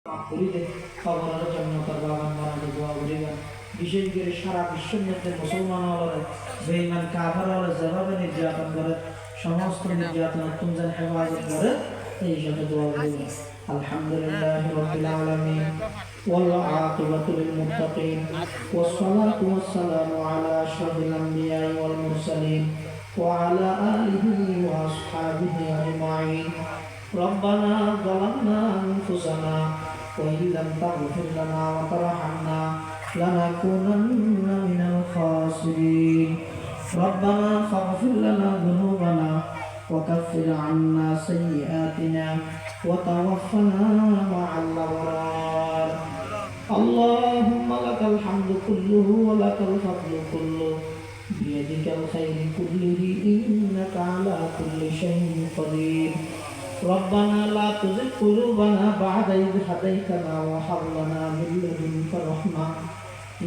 খবরের জন্য তার বাগান বানাতে দোয়া করিবেন। বিশেষ করে সারা বিশ্বের মধ্যে মুসলমান হলে বেঈমান কাফের হলে যেভাবে নির্যাতন করে সমস্ত নির্যাতন তুমজান হেফাজত করে এই সাথে দোয়া করিবেন। আলহামদুলিল্লাহি রাব্বিল আলামিন ওয়াল আকিবাতু লিল মুত্তাকিন ওয়াস সালাতু ওয়াস সালামু আলা আশরাফিল আমবিয়া ওয়াল মুরসালিন ওয়া আলা আলিহি ওয়া আসহাবিহি আজমাইন। ربنا ظلمنا أنفسنا وإن لم تغفر لنا وترحمنا لنكونن من الخاسرين. ربنا فاغفر لنا ذنوبنا وكفر عنا سيئاتنا وتوفنا مع الأبرار. اللهم لك الحمد كله ولك الفضل كله بيدك الخير كله إنك على كل شيء قدير. ربنا لا تزغ قلوبنا بعد إذ هديتنا وهب لنا من لدنك رحمة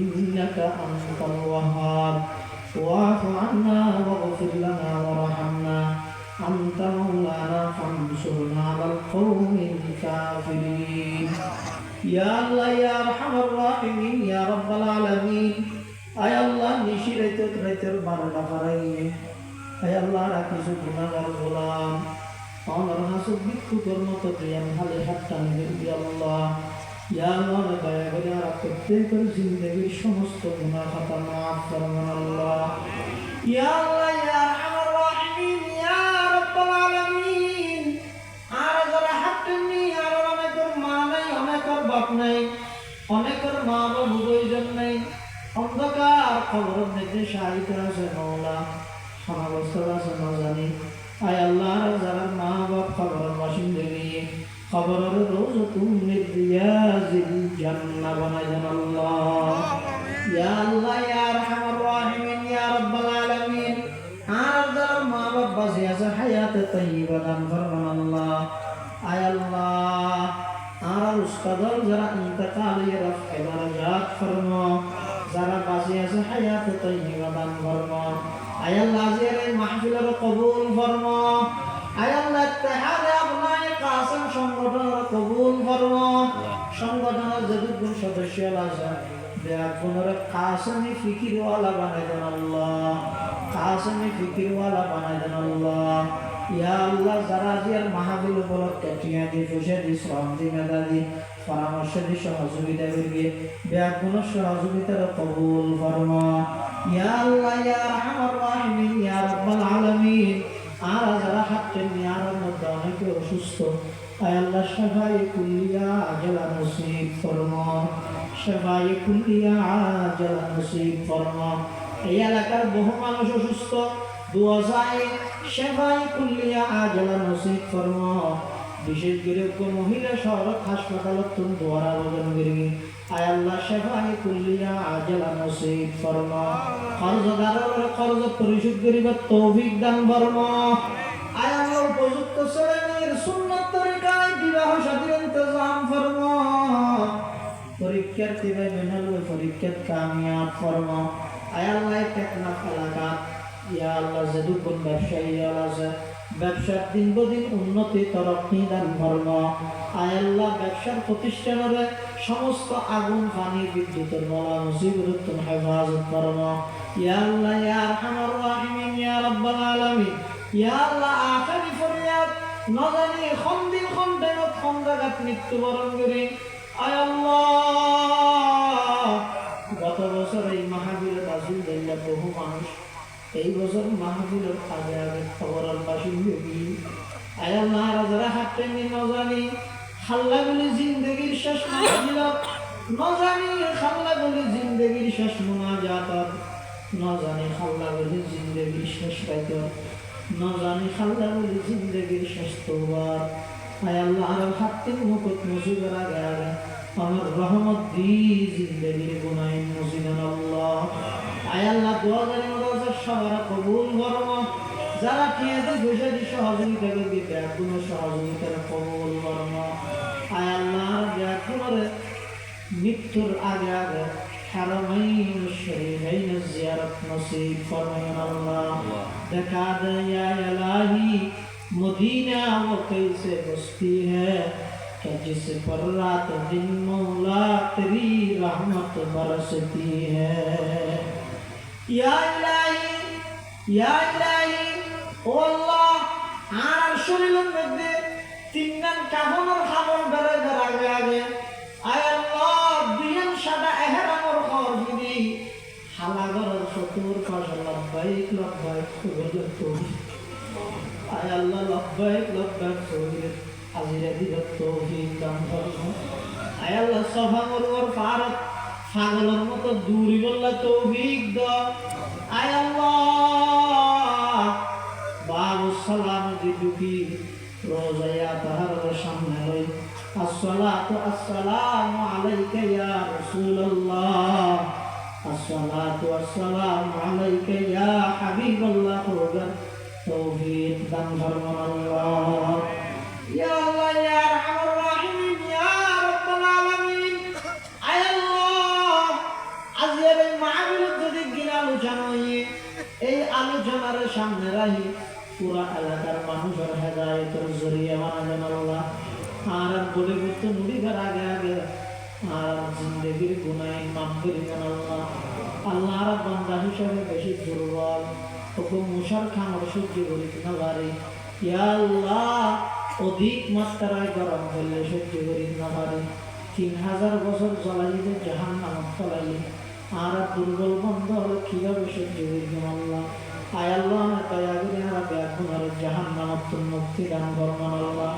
إنك أنت الوهاب. واعف عنا واغفر لنا وارحمنا أنت مولانا فانصرنا على القوم الكافرين. يا الله يا أرحم الراحمين يا رب العالمين. আয় আল্লাহ নিশিরাইতে রাইতের 12টা পারাইয়ে আয় আল্লাহ রাখিস গুনাহগার গোলাম আমার হাসুদ ভিক্ষুকের মতো প্রিয়াম হালে হাতটা নিয়ে আল্লাহ ইয়া আল্লাহ দয়া করে আর প্রত্যেকের জিন্দেগির সমস্ত গুনাহ খাতা মাফ ফরমান আল্লাহ। ইয়া আল্লাহ ইয়া আরহামার রাহিমিন ইয়া রাব্বাল আলামিন। আর যারা হাতটা নিয়ে আর অনেকের মা নাই অনেকের বাপ নাই অনেকের মা বাবা দুইজন নাই অন্ধকার খবরের মধ্যে শাহিদ আছে মওলা সমাবস্থা আছে না জানি। আয় আল্লাহ যারা মা বাপ খবরের বাসিন্দগি খবরের রোজ তুমি রিয়াজিল জান্নাহ বানাই দেন আল্লাহ। ইয়া আল্লাহ ইয়া আরহামার রাহিমিন ইয়া রাব্বাল আলামিন। আর যারা মা বাপ বাঁচে আছে হায়াতে তাইয়্যিবা দান ফরমান আল্লাহ। আয় আল্লাহ আর উস্তাদর যারা ইন্তেকাল রফে দারাজাত ফরমা যারা বাঁচে আছে হায়াতে তাইয়্যিবা দান ফরমা। আয় আল্লাহ জিয়ারে মাহফিলের কবুল ফরমা। আয় আল্লাহ ইত্তেহাদে আবনায়ে কাসিম সংগঠনের কবুল ফরমা। সংগঠনের যতগুলো সদস্য আছে বেয়াগুনের কাসিমি ফিকিরওয়ালা বানাই দেন আল্লাহ। কাসিমি ফিকিরওয়ালা বানাই দেন আল্লাহ। ইয়া আল্লাহ যারা জিয়ার মাহফিল উপলক্ষে টিয়া দি পয়সা দি শ্রম দি মেধা দি পরামর্শ দি সহযোগিতা করিয়ে বেয়াগুনের সহযোগিতার কবুল ফরমা। ইয়া আল্লাহ ইয়া আরহামার রাহিমিন ইয়া রাব্বাল আলামিন। আর যারা হাতটা নিয়ে আর মধ্যে অনেকে অসুস্থ আয় আল্লাহ শাফায়ে কুল্লিয়া আজলা নসিব ফরমা। শাফায়ে কুল্লিয়া আজলা নসিব ফরমা। এই এলাকার বহু মানুষ অসুস্থ দোয়া চাই শাফায়ে কুল্লিয়া আজলা নসিব ফরমা। বিশেষ করে মহিলা শহর হাসপাতালত তুমি দোয়ার আবেদন করি আয় আল্লাহ শাফায়ে কুল্লিয়া আজলা নসিব ফরমা। কর্জদারের কর্জ পরিশোধ করিবার তৌফিক দান ফরমা। আয় আল্লাহ উপযুক্ত ছেলেমেয়ের সুন্নাত তরিকায় বিবাহ শাদীর ইন্তজাম ফরমা। পরীক্ষার্থী ভাই বোনেরা পরীক্ষাত কামিয়াব ফরমা। আয় আল্লাহ টেকনাফ এলাকাত ইয়া আল্লাহ যদুকুন ব্যবসায়ী আছে ব্যবসার দিন বদিন উন্নতি তরফনি দান ফরমা। আয় আল্লাহ ব্যবসার প্রতিষ্ঠানের সমস্ত আগুন পানি বিদ্যুতের মালা মুসিবত তুমি হেফাজত ফরমা। ইয়া আল্লাহ ইয়া আরহামার রাহিমিন ইয়া রাব্বাল আলামিন। ইয়া আল্লাহ আখিরি ফরিয়াদ নজানি খন্দিন খন্ডেনত খন্দাগাত মৃত্যুবরণ করে আয় আল্লাহ গত বছর এই মাহফিলে নাজিল দিল্লা বহু মানুষ এই বছর মাহফিলের আগে আগে খবরের বাসিন্দগি আয় আল্লাহ যারা হাঁটতে নিয়ে নজানি খাল্লা বলে জিন্দগির শেষ মাহফিল নজানি খাল্লা বলে জিন্দগির শেষ মুনাজাত নজানি খাল্লা বলে জিন্দগির শেষ পাইত নজানি খাল্লা বলে জিন্দগির শেষ তওবার। আয় আল্লাহ আর হাঁটতে মুকুট মুসিবের আগে আগে আমার রহমত দি জিন্দগির গুনাহ মুসিদান আল্লাহ। আয় আল্লাহ দোয়া জানি মতো সবার কবুল ফরমা। যারা খেয়েছে বসে দি সহযোগিতা করবি ব্যাগুনের সহযোগিতার কবুল ফরমা। আয় আল্লাহ ব্যাগুনের মৃত্যুর আগে আগে হারামাইন শরীফাইন জিয়ারত নসিব ফরমায়েন আল্লাহ। দেখা দে ইয়া ইলাহি মদিনা वो कैसे बसती है जिस पर रात दिन मौला तेरी रहमत बरसती है या इलाही ओ अल्लाह আর শরীরের মধ্যে তিনজন কাফনের খাবার ধরে ধরে আগে আয় আল্লাহ দুইজন সাদা এহরামর ঘর যদি হালাগর সতুর পাশে লব্বাইক লব্বাইক কবুল করি আয় আল্লাহ লব্বাইক লব্বাইক কবুল হাজিরা দিলে তৌফিক দান করুন আয় আল্লাহ সফা করবার পারত পাগলের মতো দূরি বললা তৌফিক দাও আয় আল্লাহ বাবু সালাম দিদুকি রোজায়া তাহার সামনে লই আসসালাতু আসসালামু আলাইকা ইয়া রাসূলুল্লাহ আসসালাতু আসসালামু আলাইকা ইয়া হাবিবাল্লাহ খোদা তৌফিক দান ফরমান আল্লাহ ইয়া আল্লাহ ইয়া আরহামুর রাহিমিন ইয়া রাব্বাল আলামিন আয় আল্লাহ আজকের এই মাহফিল যদি গিনা আলোচনা হইয়ে এই আলোচনার সামনে রাখি পুরা এলাকার মানুষের হেদায়েতের জরিয়া বানাবেন আল্লাহ আর বলে করতে মুড়িঘর আগে আগে আর জিন্দগির গুনাহ মাফ করিবেন আল্লাহ আল্লাহর বান্দা হিসেবে বেশি দুর্বল ওকে মুশার খামর সহ্য করিতে না পারি ইয়া আল্লাহ অধিক মাত্রায় গরম হইলে সহ্য করিতে না পারি 3000 বছর জ্বালাইলে জাহান্নামত ফলাইলে আর দুর্বল বন্ধ হলে কিভাবে সহ্য করিতে আল্লাহ আয় আল্লাহ দয়া করে আমরা বেগুনার জাহান্নামত মুক্তি দান করবেন আল্লাহ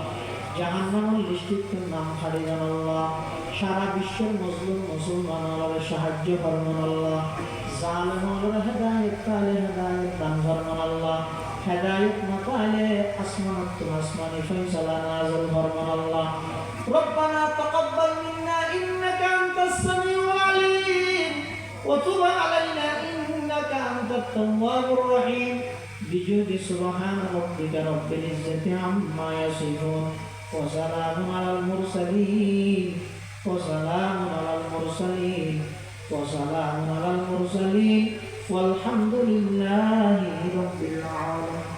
জাহান্নামের লিস্টিতে নাম ছাড়িবেন আল্লাহ সারা বিশ্বের মুসলিম মুসলমানদের সাহায্য করবেন আল্লাহ জালেমদের হেদায়েত পাইলে হেদায়েত দান করবেন আল্লাহ হেদায়েত না পাইলে আসমানাত আসমানি ফয়সালা নাযিল করবেন আল্লাহ ربنا تقبل منا إنك أنت السميع العليم وتب علينا إنك أنت التواب الرحيم بجود سبحان ربك رب العزة عما يصفون وسلام على المرسلين وسلام على المرسلين وسلام على المرسلين والحمد لله رب العالمين.